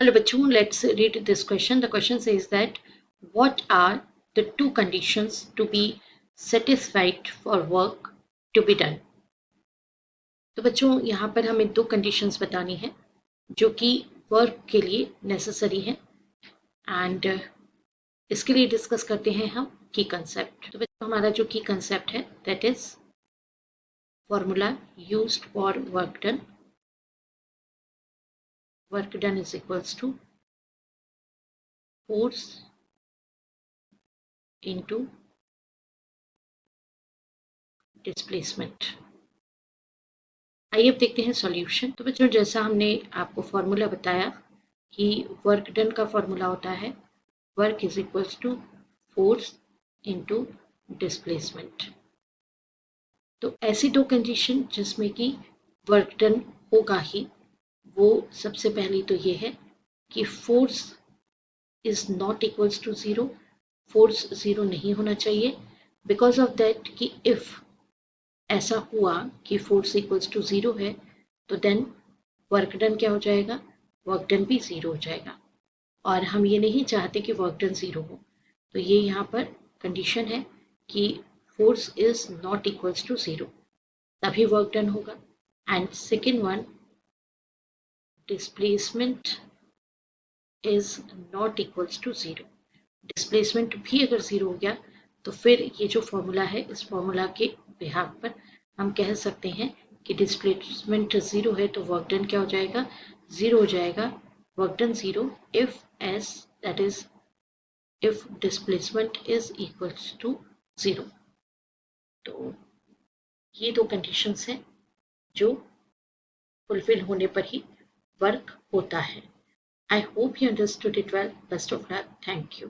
Hello bachcho, let's read this question. The question says that what are the two conditions to be satisfied for work to be done? तो बच्चों यहाँ पर हमें दो conditions बतानी है जो कि वर्क के लिए नेसेसरी है एंड इसके लिए डिस्कस करते हैं हम की कंसेप्ट। तो बच्चों हमारा जो की कंसेप्ट है that is formula used for work done. Work done is equals to force into displacement. आइए अब देखते हैं सॉल्यूशन। तो बच्चों जैसा हमने आपको फॉर्मूला बताया कि वर्क डन का फॉर्मूला होता है work is equals to force into displacement. तो ऐसी दो कंडीशन जिसमें कि वर्क डन होगा ही, वो सबसे पहली तो ये है कि force is not equals to zero. Force zero नहीं होना चाहिए बिकॉज ऑफ दैट कि इफ ऐसा हुआ कि फोर्स इक्वल्स टू ज़ीरो है तो देन वर्क डन क्या हो जाएगा, वर्क डन भी ज़ीरो हो जाएगा और हम ये नहीं चाहते कि वर्क डन ज़ीरो हो। तो ये यहाँ पर कंडीशन है कि force is not equals to zero, तभी वर्क डन होगा। And second one, displacement is not equals to zero. Displacement भी अगर ज़ीरो हो गया तो फिर ये जो फॉर्मूला है इस फॉर्मूला के बिहाफ पर हम कह सकते हैं कि डिस्प्लेसमेंट ज़ीरो है तो वर्क डन क्या हो जाएगा, ज़ीरो हो जाएगा। Work done zero if as that is if displacement is equals to zero. तो ये दो कंडीशंस हैं जो फुलफिल होने पर ही वर्क होता है। I hope you understood it well. Best of luck. Thank you.